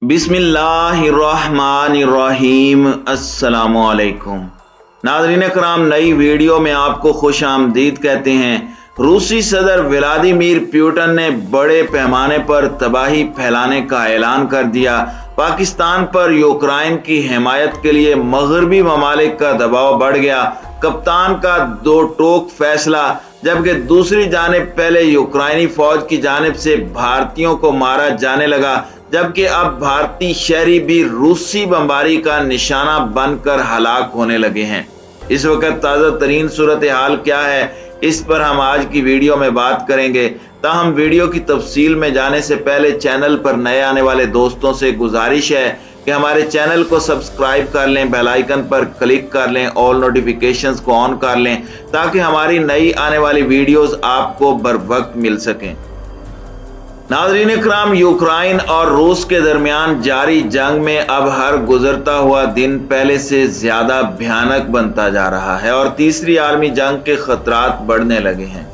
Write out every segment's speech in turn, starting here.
बिस्मिल्लाहिर्रहमानिर्रहीम। अस्सलामुअलैकुम नाज़रीन कराम, नई वीडियो में आपको खुश आमदीद कहते हैं। रूसी सदर व्लादिमीर पुतिन ने बड़े पैमाने पर तबाही फैलाने का ऐलान कर दिया। पाकिस्तान पर यूक्रेन की हिमायत के लिए मगरबी ममालिक का दबाव बढ़ गया। कप्तान का दो टोक फैसला, जबकि दूसरी जानिब पहले यूक्रेनी फौज की जानिब से भारतीयों को मारा जाने लगा, जबकि अब भारतीय शहरी भी रूसी बमबारी का निशाना बनकर हलाक होने लगे हैं। इस वक्त ताज़ा तरीन सूरत हाल क्या है, इस पर हम आज की वीडियो में बात करेंगे। ताहम वीडियो की तफसील में जाने से पहले चैनल पर नए आने वाले दोस्तों से गुजारिश है कि हमारे चैनल को सब्सक्राइब कर लें, बेल आइकन पर क्लिक कर लें, ऑल नोटिफिकेशंस को ऑन कर लें ताकि हमारी नई आने वाली वीडियोस आपको बर वक्त मिल सकें। नाज़रीन इकराम, यूक्रेन और रूस के दरमियान जारी जंग में अब हर गुजरता हुआ दिन पहले से ज्यादा भयानक बनता जा रहा है और तीसरी आलमी जंग के खतरात बढ़ने लगे हैं।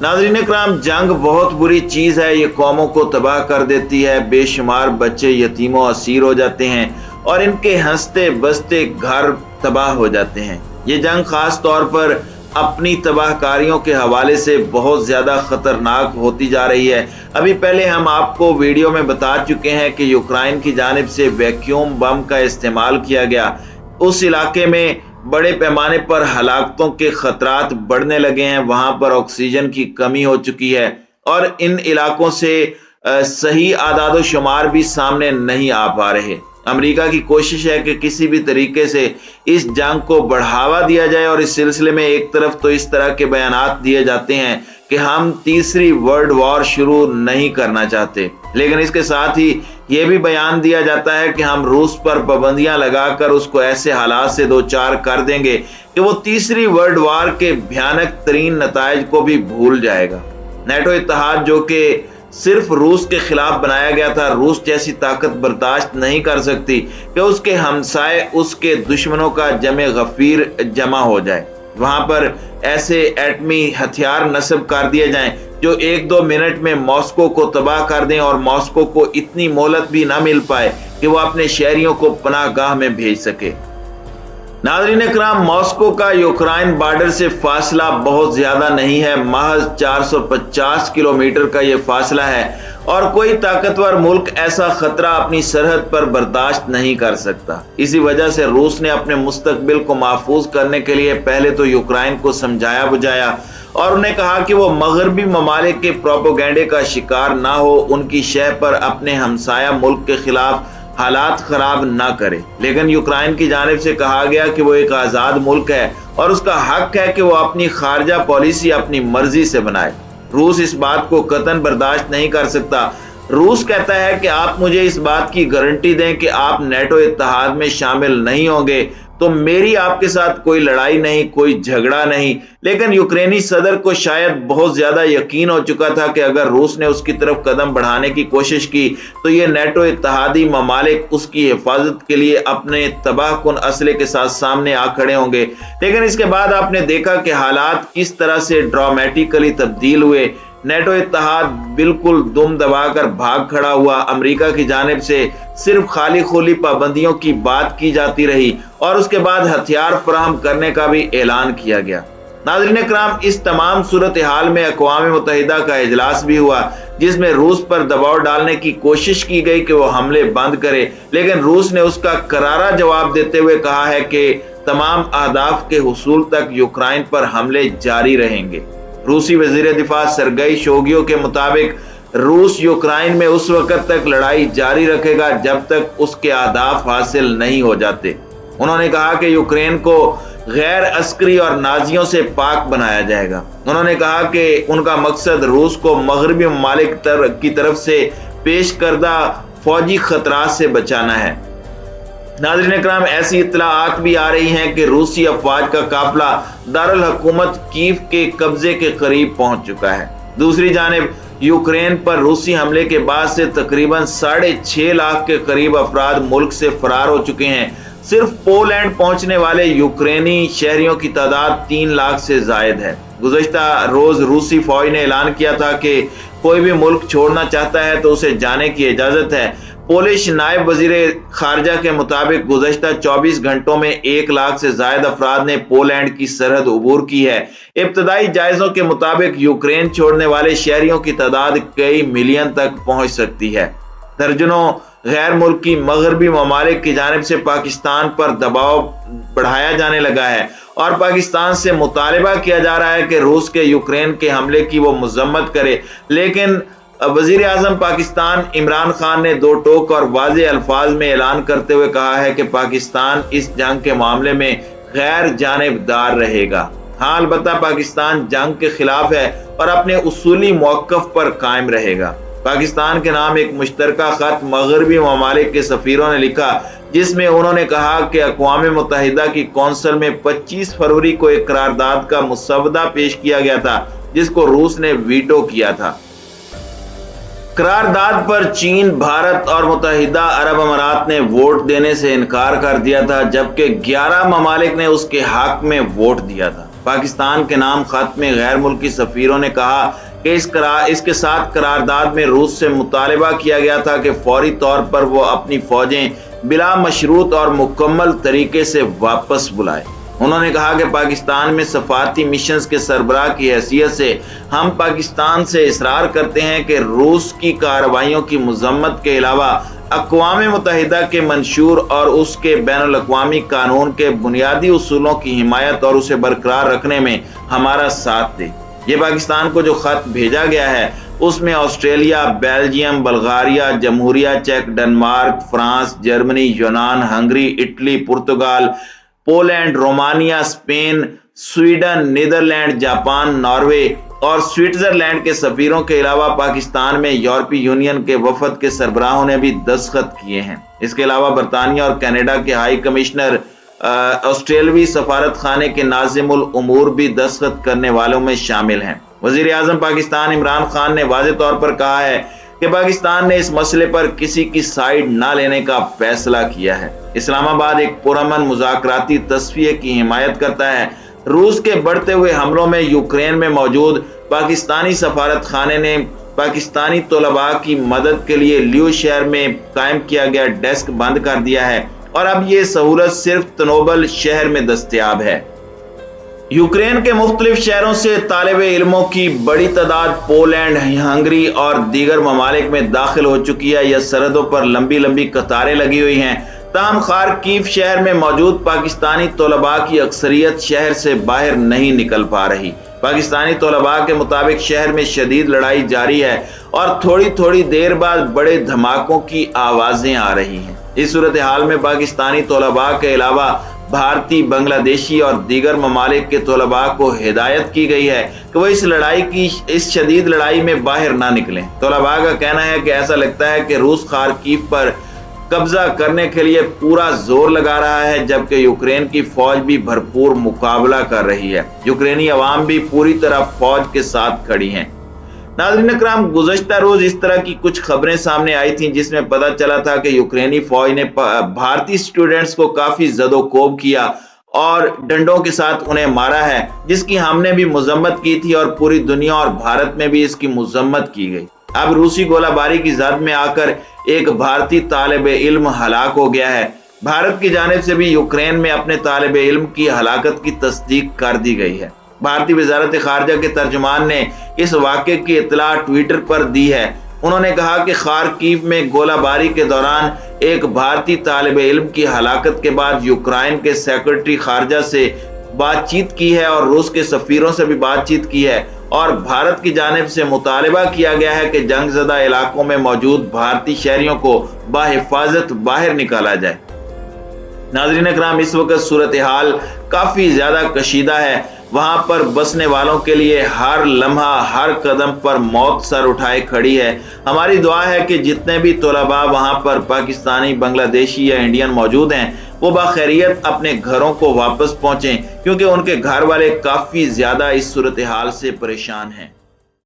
नाज़रीन इकराम, जंग बहुत बुरी चीज है। ये कौमों को तबाह कर देती है। बेशुमार बच्चे यतीमों असीर हो जाते हैं और इनके हंसते बसते घर तबाह हो जाते हैं। ये जंग खास तौर पर अपनी तबाहकारियों के हवाले से बहुत ज्यादा खतरनाक होती जा रही है। अभी पहले हम आपको वीडियो में बता चुके हैं कि यूक्रेन की जानिब से वैक्यूम बम का इस्तेमाल किया गया। उस इलाके में बड़े पैमाने पर हलाकतों के खतरात बढ़ने लगे हैं। वहां पर ऑक्सीजन की कमी हो चुकी है और इन इलाकों से सही आदाद शुमार भी सामने नहीं आ पा रहे। अमेरिका की कोशिश है कि किसी भी तरीके से इस जंग को बढ़ावा दिया जाए और इस सिलसिले में एक तरफ तो इस तरह के बयानात दिए जाते हैं कि हम तीसरी वर्ल्ड वॉर शुरू नहीं करना चाहते, लेकिन इसके साथ ही ये भी बयान दिया जाता है कि हम रूस पर पाबंदियां लगाकर उसको ऐसे हालात से दो चार कर देंगे कि वो तीसरी वर्ल्ड वॉर के भयानक तरीन नताइज को भी भूल जाएगा। नेटो इत्तेहाद जो कि सिर्फ रूस के खिलाफ बनाया गया था, रूस जैसी ताकत बर्दाश्त नहीं कर सकती कि उसके हमसाए उसके दुश्मनों का जमे गफीर जमा हो जाए। वहां पर ऐसे एटमी हथियार नस्ब कर दिए जाएं जो 1-2 मिनट में मॉस्को को तबाह कर दें और मॉस्को को इतनी मोहलत भी ना मिल पाए कि वो अपने शहरियों को पनाहगाह में भेज सके। नाज़रीन इकराम, मॉस्को का यूक्रेन बॉर्डर से फासला बहुत ज्यादा नहीं है, महज 450 किलोमीटर का ये फासला है और कोई ताकतवर मुल्क ऐसा खतरा अपनी सरहद पर बर्दाश्त नहीं कर सकता। इसी वजह से रूस ने अपने मुस्तकबिल को महफूज करने के लिए पहले तो यूक्रेन को समझाया बुझाया और उन्हें कहा कि वो मगरबी ममालिक के प्रोपेगेंडे का शिकार ना हो, उनकी शह पर अपने हमसाया मुल्क के खिलाफ हालात खराब ना करे। लेकिन यूक्रेन की जानिब से कहा गया कि वो एक आजाद मुल्क है और उसका हक है कि वो अपनी खारजा पॉलिसी अपनी मर्जी से बनाए। रूस इस बात को कतन बर्दाश्त नहीं कर सकता। रूस कहता है कि आप मुझे इस बात की गारंटी दें कि आप नेटो इत्तेहाद में शामिल नहीं होंगे तो मेरी आपके साथ कोई लड़ाई नहीं, कोई झगड़ा नहीं। लेकिन यूक्रेनी सदर को शायद बहुत ज्यादा यकीन हो चुका था कि अगर रूस ने उसकी तरफ कदम बढ़ाने की कोशिश की तो ये नेटो इत्तेहादी ममालिक उसकी हिफाजत के लिए अपने तबाहकुन असले के साथ सामने आ खड़े होंगे। लेकिन इसके बाद आपने देखा कि हालात किस तरह से ड्रामेटिकली तब्दील हुए। नेटो इत्तेहाद बिल्कुल दुम दबाकर भाग खड़ा हुआ। अमेरिका की जानिब से सिर्फ खाली खोली पाबंदियों की बात की जाती रही और उसके बाद हथियार फराहम करने का भी ऐलान किया गया। नाज़रीन इकराम, इस तमाम सूरत हाल में अक़वाम मुत्तहिदा का इजलास भी हुआ जिसमें रूस पर दबाव डालने की कोशिश की गई कि वो हमले बंद करे, लेकिन रूस ने उसका करारा जवाब देते हुए कहा है कि तमाम अहदाफ के हुसूल तक यूक्रेन पर हमले जारी रहेंगे। रूसी वजीर दिफा सरगई शोइगु के मुताबिक रूस यूक्रेन में उस वक्त तक लड़ाई जारी रखेगा जब तक उसके अहदाफ हासिल नहीं हो जाते। उन्होंने कहा कि यूक्रेन को गैर अस्करी और नाजियों से पाक बनाया जाएगा। उन्होंने कहा कि उनका मकसद रूस को मगरबी ममालिक की तरफ से पेश करदा फौजी खतरात से बचाना है। नाज़रीन इकराम, ऐसी इत्तलाआत भी आ रही हैं कि रूसी अफवाज का काफिला दारुल हुकूमत कीव के कब्जे के करीब पहुंच चुका है। दूसरी जानिब यूक्रेन पर रूसी हमले के बाद से तकरीबन 6.5 लाख के करीब अफराद मुल्क से फरार हो चुके हैं। सिर्फ पोलैंड पहुंचने वाले यूक्रेनी शहरियों की तादाद 3 लाख से जायद है। गुज़श्ता रोज रूसी फौज ने ऐलान किया था कि कोई भी मुल्क छोड़ना चाहता है तो उसे जाने की इजाजत है, پولش نائب وزیر خارجہ کے مطابق گزشتہ 24 گھنٹوں میں 1 لاکھ سے زائد افراد نے پولینڈ کی سرحد عبور کی ہے۔ ابتدائی جائزوں کے مطابق یوکرین چھوڑنے والے شہریوں کی تعداد کئی ملین تک پہنچ سکتی ہے۔ درجنوں غیر ملکی مغربی ممالک کی جانب سے پاکستان پر دباؤ بڑھایا جانے لگا ہے اور پاکستان سے مطالبہ کیا جا رہا ہے کہ روس کے یوکرین کے حملے کی وہ مذمت کرے، لیکن وزیر اعظم پاکستان عمران خان نے دو ٹوک اور واضح الفاظ میں اعلان کرتے ہوئے کہا ہے کہ پاکستان اس جنگ کے معاملے میں غیر جانبدار رہے گا۔ ہاں، البتہ پاکستان جنگ کے خلاف ہے اور اپنے اصولی موقف پر قائم رہے گا۔ پاکستان کے نام ایک مشترکہ خط مغربی ممالک کے سفیروں نے لکھا، جس میں انہوں نے کہا کہ اقوام متحدہ کی کونسل میں 25 فروری کو ایک قرارداد کا مسودہ پیش کیا گیا تھا جس کو روس نے ویٹو کیا تھا۔ قرارداد پر چین، بھارت اور متحدہ عرب امارات نے ووٹ دینے سے انکار کر دیا تھا، جبکہ 11 ممالک نے اس کے حق میں ووٹ دیا تھا۔ پاکستان کے نام خط میں غیر ملکی سفیروں نے کہا کہ اس کے ساتھ قرارداد میں روس سے مطالبہ کیا گیا تھا کہ فوری طور پر وہ اپنی فوجیں بلا مشروط اور مکمل طریقے سے واپس بلائے۔ انہوں نے کہا کہ پاکستان میں سفارتی مشنز کے سربراہ کی حیثیت سے ہم پاکستان سے اصرار کرتے ہیں کہ روس کی کارروائیوں کی مذمت کے علاوہ اقوام متحدہ کے منشور اور اس کے بین الاقوامی قانون کے بنیادی اصولوں کی حمایت اور اسے برقرار رکھنے میں ہمارا ساتھ دے۔ یہ پاکستان کو جو خط بھیجا گیا ہے اس میں آسٹریلیا، بیلجیم، بلغاریہ، جمہوریہ چیک، ڈنمارک، فرانس، جرمنی، یونان، Hungary, Italy, Portugal, Poland, Romania, Spain, Sweden, Netherland, Japan, Norway اور سوئٹزرلینڈ کے سفیروں کے علاوہ پاکستان میں یورپی یونین کے وفد کے سربراہوں نے بھی دستخط کیے ہیں۔ اس کے علاوہ برطانیہ اور کینیڈا کے ہائی کمشنر، آسٹریلوی سفارت خانے کے ناظم الامور بھی دستخط کرنے والوں میں شامل ہیں۔ وزیر اعظم پاکستان عمران خان نے واضح طور پر کہا ہے کہ پاکستان نے اس مسئلے پر کسی کی سائیڈ نہ لینے کا فیصلہ کیا ہے۔ اسلام آباد ایک پرامن مذاکراتی تصفیے کی حمایت کرتا ہے۔ روس کے بڑھتے ہوئے حملوں میں یوکرین میں موجود پاکستانی سفارت خانے نے پاکستانی طلباء کی مدد کے لیے لیو شہر میں قائم کیا گیا ڈیسک بند کر دیا ہے اور اب یہ سہولت صرف تنوبل شہر میں دستیاب ہے۔ یوکرین کے مختلف شہروں سے طالب علموں کی بڑی تعداد پولینڈ، ہنگری اور دیگر ممالک میں داخل ہو چکی ہے یا سرحدوں پر لمبی لمبی قطاریں لگی ہوئی ہیں۔ تاہم خارکیو شہر میں موجود پاکستانی طلباء کی اکثریت شہر سے باہر نہیں نکل پا رہی۔ پاکستانی طلباء کے مطابق شہر میں شدید لڑائی جاری ہے اور تھوڑی تھوڑی دیر بعد بڑے دھماکوں کی آوازیں آ رہی ہیں۔ اس صورتحال میں پاکستانی طلباء کے علاوہ بھارتی، بنگلہ دیشی اور دیگر ممالک کے طلباء کو ہدایت کی گئی ہے کہ وہ اس شدید لڑائی میں باہر نہ نکلیں۔ طلباء کا کہنا ہے کہ ایسا لگتا ہے کہ روس خارکیو پر قبضہ کرنے کے لیے پورا زور لگا رہا ہے، جبکہ یوکرین کی فوج بھی بھرپور مقابلہ کر رہی ہے۔ یوکرینی عوام بھی پوری طرح فوج کے ساتھ کھڑی ہیں۔ ناظرین اکرام، گزشتہ روز اس طرح کی کچھ خبریں سامنے آئی تھیں جس میں پتہ چلا تھا کہ یوکرینی فوج نے بھارتی سٹوڈنٹس کو کافی زد و کوب کیا اور ڈنڈوں کے ساتھ انہیں مارا ہے، جس کی ہم نے بھی مذمت کی تھی اور پوری دنیا اور بھارت میں بھی اس کی مذمت کی گئی۔ اب روسی گولہ باری کی زد میں آ کر ایک بھارتی طالب علم ہلاک ہو گیا ہے۔ بھارت کی جانب سے بھی یوکرین میں اپنے طالب علم کی ہلاکت کی تصدیق کر دی گئی ہے۔ بھارتی وزارت خارجہ کے ترجمان نے اس واقعے کی اطلاع ٹویٹر پر دی ہے۔ انہوں نے کہا کہ خارکیو میں گولہ باری کے دوران ایک بھارتی طالب علم کی ہلاکت کے بعد یوکرائن کے سیکرٹری خارجہ سے بات چیت کی ہے اور روس کے سفیروں سے بھی بات چیت کی ہے اور بھارت کی جانب سے مطالبہ کیا گیا ہے کہ جنگ زدہ علاقوں میں موجود بھارتی شہریوں کو بحفاظت باہر نکالا جائے۔ ناظرین اکرام، اس وقت صورتحال کافی زیادہ کشیدہ ہے۔ وہاں پر بسنے والوں کے لیے ہر لمحہ، ہر قدم پر موت سر اٹھائے کھڑی ہے۔ ہماری دعا ہے کہ جتنے بھی طلباء وہاں پر پاکستانی، بنگلہ دیشی یا انڈین موجود ہیں وہ باخیریت اپنے گھروں کو واپس پہنچیں، کیونکہ ان کے گھر والے کافی زیادہ اس صورتحال سے پریشان ہیں۔